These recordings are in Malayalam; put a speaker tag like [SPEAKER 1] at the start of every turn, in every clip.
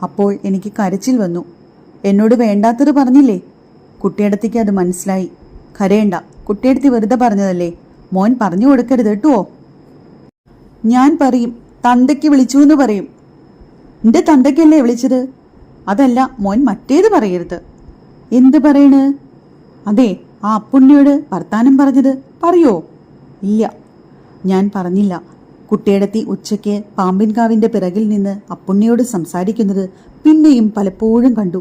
[SPEAKER 1] അപ്പോൾ എനിക്ക് കരച്ചിൽ വന്നു. എന്നോട് വേണ്ടാത്തത് പറഞ്ഞില്ലേ? കുട്ടിയടത്തേക്ക് അത് മനസ്സിലായി. കരയണ്ട, കുട്ടിയടത്തി വെറുതെ പറഞ്ഞതല്ലേ, മോൻ പറഞ്ഞു കൊടുക്കരുത് കേട്ടുവോ? ഞാൻ പറയും, തന്തയ്ക്ക് വിളിച്ചു എന്ന് പറയും. നിന്റെ തന്തയ്ക്കല്ലേ വിളിച്ചത്? അതല്ല മോൻ മറ്റേത് പറയരുത്. എന്ത് പറയണ്? അതെ, ആ അപ്പുണ്ണിയോട് വർത്താനം പറഞ്ഞത് പറയോ? ഇല്ല, ഞാൻ പറഞ്ഞില്ല. കുട്ടിയടത്തി ഉച്ചയ്ക്ക് പാമ്പിൻകാവിന്റെ പിറകിൽ നിന്ന് അപ്പുണ്ണിയോട് സംസാരിക്കുന്നത് പിന്നെയും പലപ്പോഴും കണ്ടു.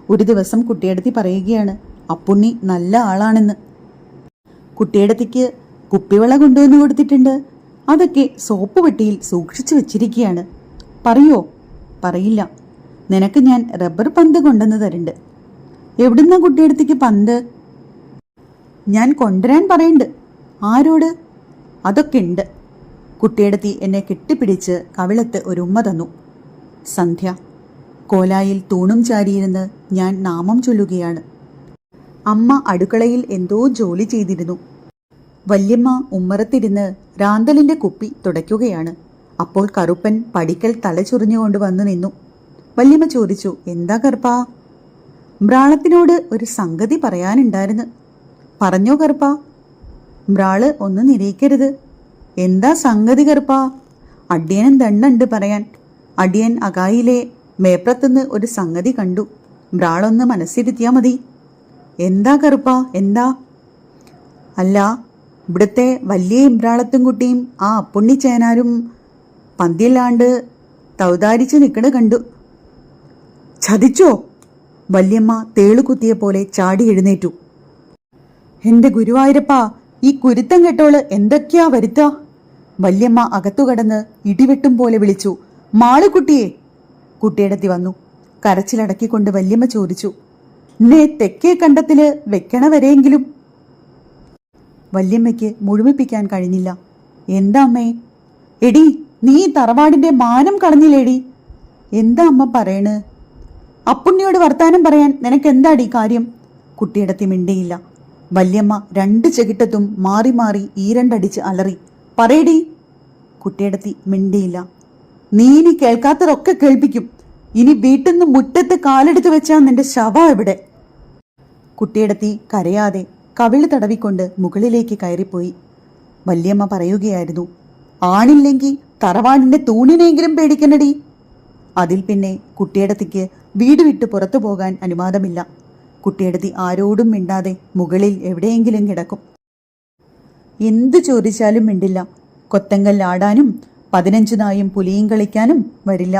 [SPEAKER 1] ഒരു ദിവസം കുട്ടിയടത്തി പറയുകയാണ് അപ്പുണ്ണി നല്ല ആളാണെന്ന്. കുട്ടിയടത്തിക്ക് കുപ്പിവെള്ള കൊണ്ടുവന്ന് കൊടുത്തിട്ടുണ്ട്. അതൊക്കെ സോപ്പ് പെട്ടിയിൽ സൂക്ഷിച്ചു വെച്ചിരിക്കുകയാണ്. പറയോ? പറയില്ല. നിനക്ക് ഞാൻ റബ്ബർ പന്ത് കൊണ്ടുവന്ന് തരുന്നുണ്ട്. എവിടുന്ന കുട്ടിയടത്തിക്ക് പന്ത്? ഞാൻ കൊണ്ടുവരാൻ പറയുന്നുണ്ട്. ആരോട്? അതൊക്കെ ഉണ്ട്. കുട്ടിയടത്തി എന്നെ കെട്ടിപ്പിടിച്ച് കവിളത്ത് ഒരു ഉമ്മ തന്നു. സന്ധ്യ. കോലായിൽ തൂണും ചാരിയിരുന്ന് ഞാൻ നാമം ചൊല്ലുകയാണ്. അമ്മ അടുക്കളയിൽ എന്തോ ജോലി ചെയ്തിരുന്നു. വല്യമ്മ ഉമ്മറത്തിരുന്ന് രാന്തലിന്റെ കുപ്പി തുടയ്ക്കുകയാണ്. അപ്പോൾ കറുപ്പൻ പടിക്കൽ തലചൊറിഞ്ഞുകൊണ്ട് വന്നു നിന്നു. വല്യമ്മ ചോദിച്ചു, എന്താ കറുപ്പാ? മ്രാളത്തിനോട് ഒരു സംഗതി പറയാനുണ്ടായിരുന്നു. പറഞ്ഞോ കറുപ്പാ? മ്രാള് ഒന്ന് നിരീക്കരുത്. എന്താ സംഗതി കറുപ്പാ? അടിയനും ദണ്ണുണ്ട് പറയാൻ. അടിയൻ അകായിലെ മേപ്രത്തുനിന്ന് ഒരു സംഗതി കണ്ടു. മ്രാളൊന്ന് മനസ്സിരുത്തിയാ മതി. എന്താ കറുപ്പാ? എന്താ? അല്ല, ഇവിടുത്തെ വലിയ ഇമ്രാളത്തും കുട്ടിയും ആ അപ്പുണ്ണിച്ചേനാരും പന്തിയില്ലാണ്ട് തൗതാരിച്ച് നിൽക്കണ കണ്ടു. ചതിച്ചോ? വല്യമ്മ തേളുകുത്തിയ പോലെ ചാടി എഴുന്നേറ്റു. എന്റെ ഗുരുവായൂരപ്പാ, ഈ കുരുത്തം കെട്ടോള് എന്തൊക്കെയാ വരുത്തുക? വല്യമ്മ അകത്തുകടന്ന് ഇടിവെട്ടും പോലെ വിളിച്ചു, മാളുകുട്ടിയെ. കുട്ടിയടത്തി വന്നു. കരച്ചിലടക്കിക്കൊണ്ട് വല്യമ്മ ചോദിച്ചു, എന്നെ തെക്കേ കണ്ടത്തില് വെക്കണവരെയെങ്കിലും. വല്യമ്മയ്ക്ക് മുഴുമിപ്പിക്കാൻ കഴിഞ്ഞില്ല. എന്താ അമ്മേ? എടി, നീ തറവാടിന്റെ മാനം കളഞ്ഞില്ലേടി? എന്താ അമ്മ പറയണ്? അപ്പുണ്ണിയോട് വർത്താനം പറയാൻ നിനക്കെന്താടി കാര്യം? കുട്ടിയടത്തി മിണ്ടിയില്ല. വല്യമ്മ രണ്ട് ചെകിട്ടത്തും മാറി മാറി ഈരണ്ടടിച്ച് അലറി, പറയടി. കുട്ടിയടത്തി മിണ്ടിയില്ല. നീ ഇനി കേൾക്കാത്തതൊക്കെ കേൾപ്പിക്കും. ഇനി വീട്ടിൽ നിന്ന് മുറ്റത്ത് കാലെടുത്ത് വെച്ചാൽ നിന്റെ ശവ എവിടെ? കുട്ടിയടത്തി കരയാതെ കവിള് തടവിക്കൊണ്ട് മുകളിലേക്ക് കയറിപ്പോയി. വല്യമ്മ പറയുകയായിരുന്നു, ആണില്ലെങ്കിൽ തറവാടിന്റെ തൂണിനെങ്കിലും പേടിക്കണടി. അതിൽ പിന്നെ കുട്ടിയടത്തിക്ക് വീട് വിട്ട് പുറത്തു പോകാൻ അനുവാദമില്ല. കുട്ടിയടത്തി ആരോടും മിണ്ടാതെ മുകളിൽ എവിടെയെങ്കിലും കിടക്കും. എന്തു ചോദിച്ചാലും മിണ്ടില്ല. കൊത്തങ്കല്ലാടാനും 15 നായും പുലിയും കളിക്കാനും വരില്ല.